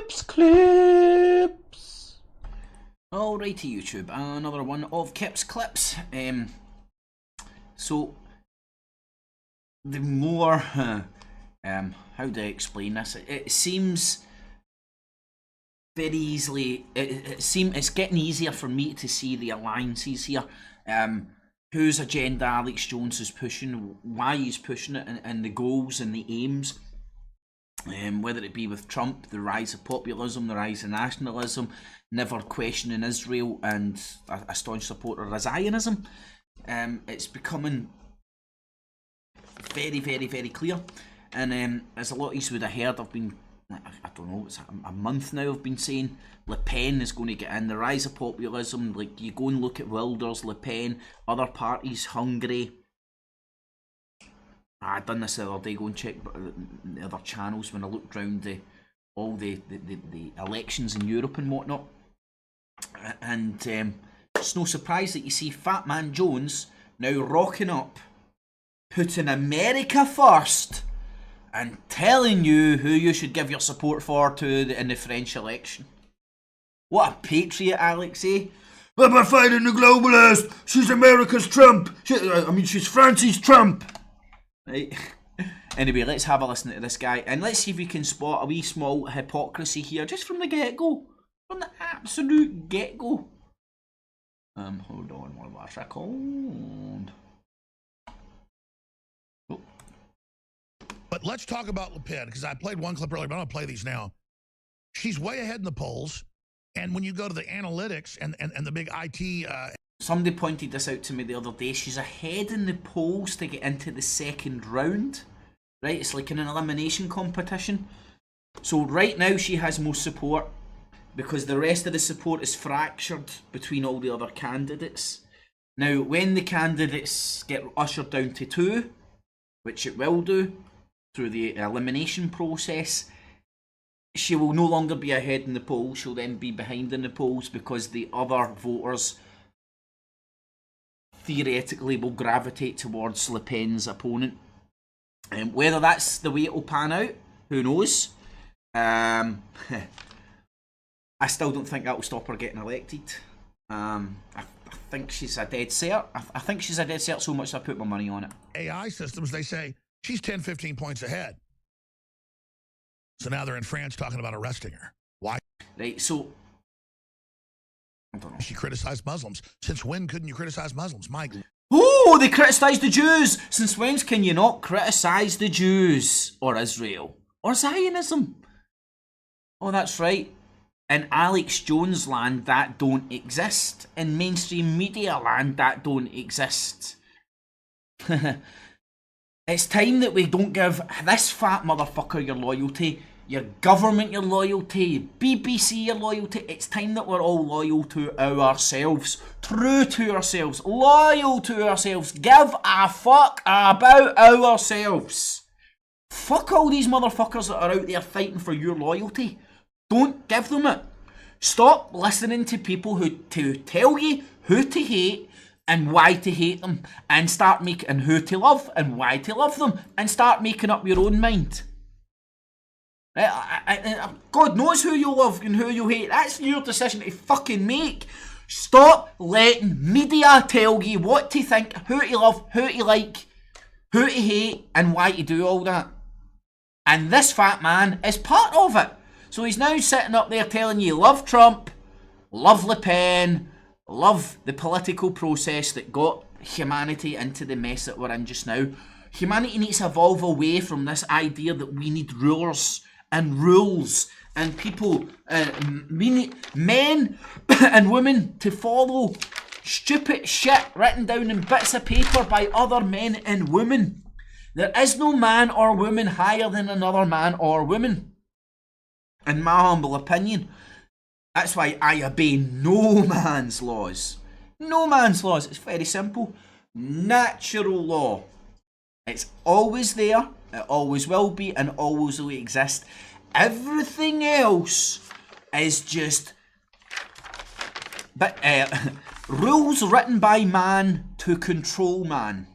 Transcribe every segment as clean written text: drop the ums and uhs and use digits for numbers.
Clips. Alrighty, YouTube, another one of Kip's Clips. So the more, how do I explain this? It seems very easily. It's getting easier for me to see the alliances here. Whose agenda Alex Jones is pushing, why he's pushing it, and the goals and the aims. Whether it be with Trump, the rise of populism, the rise of nationalism, never questioning Israel, and a staunch supporter of Zionism. It's becoming very, very, very clear. And as a lot of you would have heard, I've been, I don't know, it's a month now I've been saying Le Pen is going to get in. The rise of populism, like you go and look at Wilders, Le Pen, other parties, Hungary. I done this the other day, go and check the other channels when I looked around all the elections in Europe and whatnot. And it's no surprise that you see Fat Man Jones now rocking up, putting America first, and telling you who you should give your support for in the French election. What a patriot, Alex, eh? We're fighting the globalist. She's America's Trump. She's France's Trump. Right. Anyway, let's have a listen to this guy, and let's see if we can spot a wee small hypocrisy here, just from the get-go. From the absolute get-go. Hold on one second. Oh. But let's talk about Le Pen, because I played one clip earlier, but I'm going to play these now. She's way ahead in the polls, and when you go to the analytics and the big IT... Somebody pointed this out to me the other day. She's ahead in the polls to get into the second round. Right, it's like in an elimination competition. So right now she has most support, because the rest of the support is fractured between all the other candidates. Now, when the candidates get ushered down to 2, which it will do, through the elimination process, she will no longer be ahead in the polls. She'll then be behind in the polls, because the other voters theoretically will gravitate towards Le Pen's opponent. Whether that's the way it will pan out, who knows? I still don't think that will stop her getting elected. I think she's a dead cert. I think she's a dead cert so much I put my money on it. AI systems, they say she's 10, 15 points ahead. So now they're in France talking about arresting her. Why? Right, so... I don't know. She criticized Muslims. Since when couldn't you criticize Muslims, Mike? Oh, they criticised the Jews! Since when can you not criticise the Jews? Or Israel? Or Zionism? Oh, that's right. In Alex Jones land, that don't exist. In mainstream media land, that don't exist. It's time that we don't give this fat motherfucker your loyalty, your government your loyalty, BBC your loyalty. It's time that we're all loyal to ourselves, true to ourselves, loyal to ourselves, give a fuck about ourselves. Fuck all these motherfuckers that are out there fighting for your loyalty. Don't give them it. Stop listening to people who tell you who to hate and why to hate them, and start making, and who to love and why to love them, and start making up your own mind. God knows who you love and who you hate. That's your decision to fucking make. Stop letting media tell you what to think, who to love, who to like, who to hate, and why to do all that. And this fat man is part of it. So he's now sitting up there telling you, love Trump, love Le Pen, love the political process that got humanity into the mess that we're in just now. Humanity needs to evolve away from this idea that we need rulers and rules and people. We need men and women to follow stupid shit written down in bits of paper by other men and women. There is no man or woman higher than another man or woman, in my humble opinion. That's why I obey no man's laws. No man's laws. It's very simple. Natural law. It's always there, it always will be, and always will exist. Everything else is just rules written by man to control man.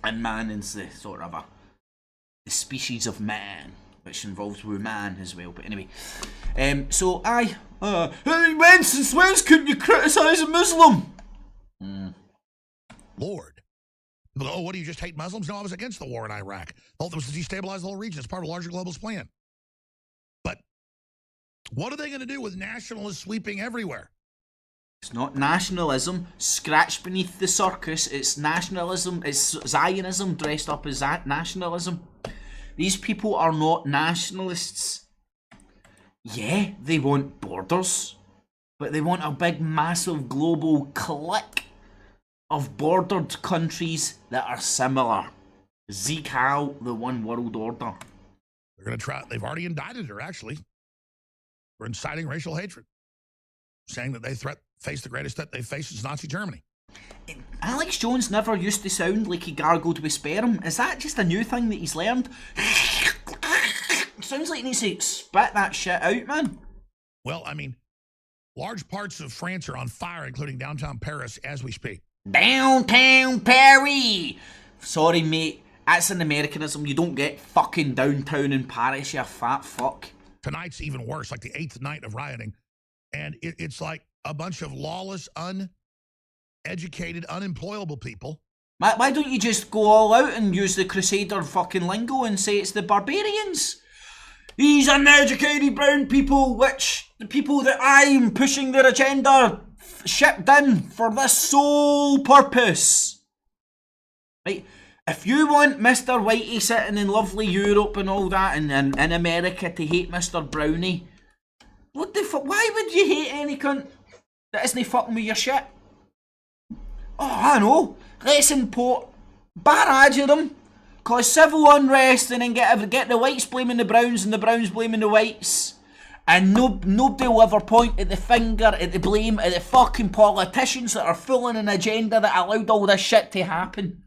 And man is the sort of the species of man. which involves woman as well. But anyway, so aye, hey, when's couldn't you criticise a Muslim? Lord. Oh, what do you just hate Muslims? No, I was against the war in Iraq. The whole thing was to destabilize the whole region. It's part of a larger globalist plan. But what are they going to do with nationalists sweeping everywhere? It's not nationalism. Scratch beneath the circus. It's nationalism. It's Zionism dressed up as nationalism. These people are not nationalists. Yeah, they want borders, but they want a big, massive, global clique of bordered countries that are similar. Zeke out the one world order. They're going to try. They've already indicted her, actually, for inciting racial hatred, saying that they face the greatest threat they've faced since Nazi Germany. Alex Jones never used to sound like he gargled with sperm. Is that just a new thing that he's learned? Sounds like he needs to spit that shit out, man. Well, I mean, large parts of France are on fire, including downtown Paris, as we speak. Downtown Paris! Sorry, mate. That's an Americanism. You don't get fucking downtown in Paris, you fat fuck. Tonight's even worse, like the 8th night of rioting. And it's like a bunch of lawless, uneducated, unemployable people. Why don't you just go all out and use the Crusader fucking lingo and say it's the barbarians? These uneducated brown people, which the people that I'm pushing their agenda shipped in for this sole purpose. Right? If you want Mr. Whitey sitting in lovely Europe and all that, and in America to hate Mr. Brownie, what the fuck? Why would you hate any cunt that isn't fucking with your shit? Oh, I know. Let's import barrage of them, cause civil unrest, and then get the whites blaming the browns and the browns blaming the whites. And nobody will ever point at the finger, at the blame, at the fucking politicians that are fooling an agenda that allowed all this shit to happen.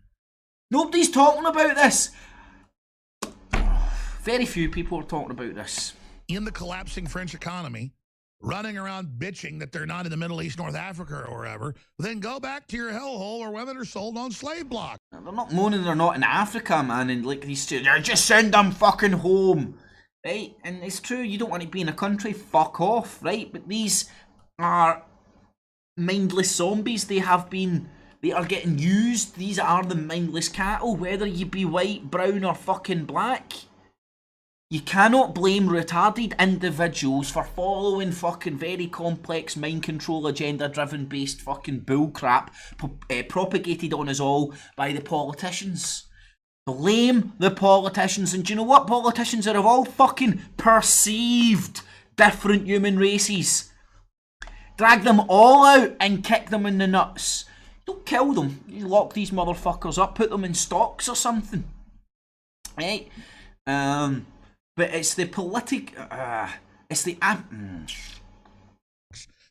Nobody's talking about this. Very few people are talking about this. In the collapsing French economy, running around bitching that they're not in the Middle East, North Africa, or wherever, then go back to your hellhole where women are sold on slave blocks. They're not moaning they're not in Africa, man, and like these two, just send them fucking home. Right? And it's true, you don't want to be in a country, fuck off, right? But these are mindless zombies. They are getting used. These are the mindless cattle, whether you be white, brown, or fucking black. You cannot blame retarded individuals for following fucking very complex mind control agenda driven based fucking bullcrap propagated on us all by the politicians. Blame the politicians, and do you know what? Politicians are of all fucking perceived different human races. Drag them all out and kick them in the nuts. Don't kill them. You lock these motherfuckers up, put them in stocks or something. Right? But it's the it's the And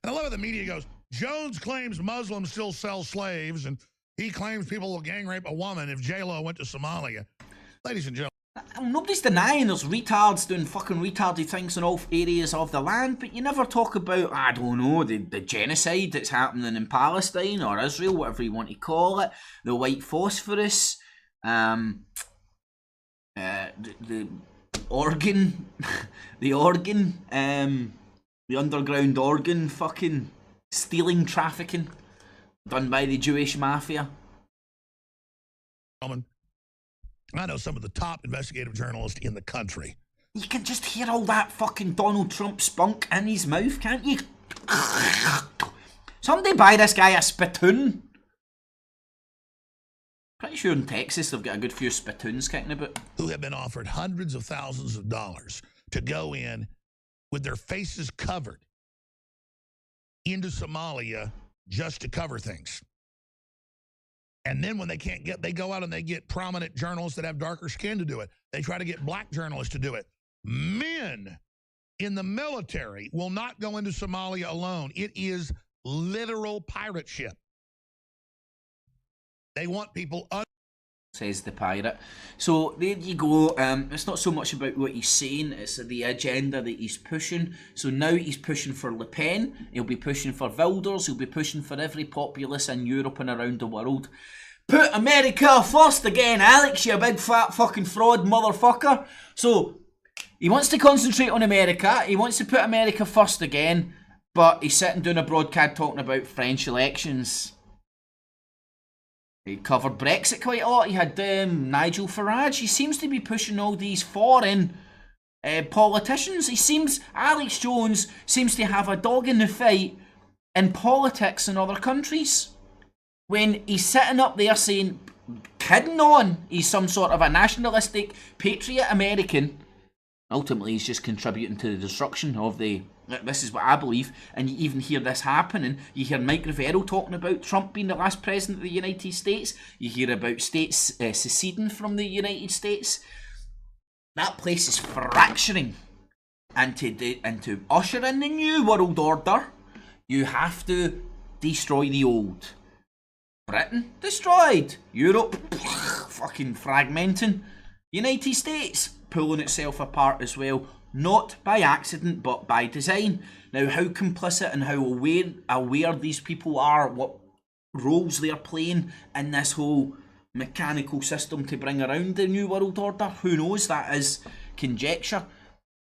I love how the media goes, Jones claims Muslims still sell slaves, and he claims people will gang rape a woman if J-Lo went to Somalia. Ladies and gentlemen. Nobody's denying there's retards doing fucking retarded things in all areas of the land, but you never talk about, I don't know, the genocide that's happening in Palestine or Israel, whatever you want to call it, the white phosphorus, the organ, the underground organ fucking stealing trafficking done by the Jewish mafia. I know some of the top investigative journalists in the country. You can just hear all that fucking Donald Trump spunk in his mouth, can't you? Somebody buy this guy a spittoon. Pretty sure in Texas they've got a good few spittoons kicking about. Who have been offered hundreds of thousands of dollars to go in with their faces covered into Somalia just to cover things. And then when they can't get, they go out and they get prominent journalists that have darker skin to do it. They try to get black journalists to do it. Men in the military will not go into Somalia alone. It is literal pirate ship. They want people says the pirate. So there you go. It's not so much about what he's saying, it's the agenda that he's pushing. So now he's pushing for Le Pen, he'll be pushing for Wilders, he'll be pushing for every populace in Europe and around the world. Put America first again, Alex, you big fat fucking fraud motherfucker. So He wants to concentrate on America. He wants to put America first again. But he's sitting doing a broadcast talking about French elections. He covered Brexit quite a lot. He had Nigel Farage. He seems to be pushing all these foreign politicians. Alex Jones seems to have a dog in the fight in politics in other countries. When he's sitting up there saying, kidding on, he's some sort of a nationalistic, patriot American. Ultimately, he's just contributing to the destruction of the... This is what I believe. And you even hear this happening. You hear Mike Rivero talking about Trump being the last president of the United States. You hear about states seceding from the United States. That place is fracturing. And to usher in the new world order, you have to destroy the old. Britain, destroyed. Europe, fucking fragmenting. United States, pulling itself apart as well. Not by accident, but by design. Now, how complicit and how aware these people are, what roles they're playing in this whole mechanical system to bring around the New World Order, who knows? That is conjecture.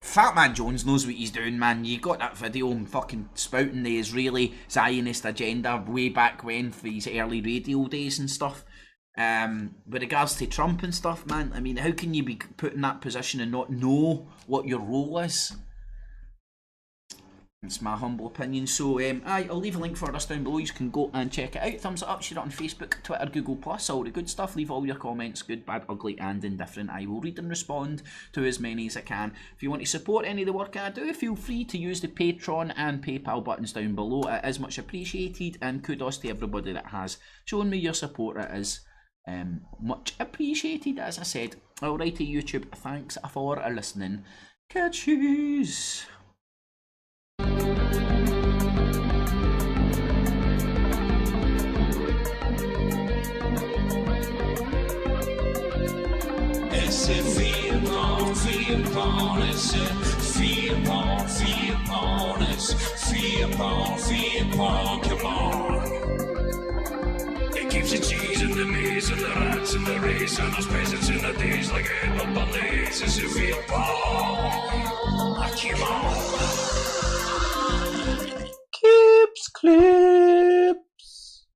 Fat Man Jones knows what he's doing, man. You got that video him fucking spouting the Israeli Zionist agenda way back when for his early radio days and stuff. With regards to Trump and stuff, man, I mean, how can you be put in that position and not know what your role is? It's my humble opinion. So, I'll leave a link for this down below. You can go and check it out. Thumbs it up, share it on Facebook, Twitter, Google+, all the good stuff. Leave all your comments, good, bad, ugly, and indifferent. I will read and respond to as many as I can. If you want to support any of the work I do, feel free to use the Patreon and PayPal buttons down below. It is much appreciated, and kudos to everybody that has shown me your support. It is much appreciated, as I said. Alrighty, YouTube, thanks for listening. Catch yous. Come on. It keeps the cheese and the maze and the rats and the race and those peasants in the days like a head up on the aces if we fall. Come on.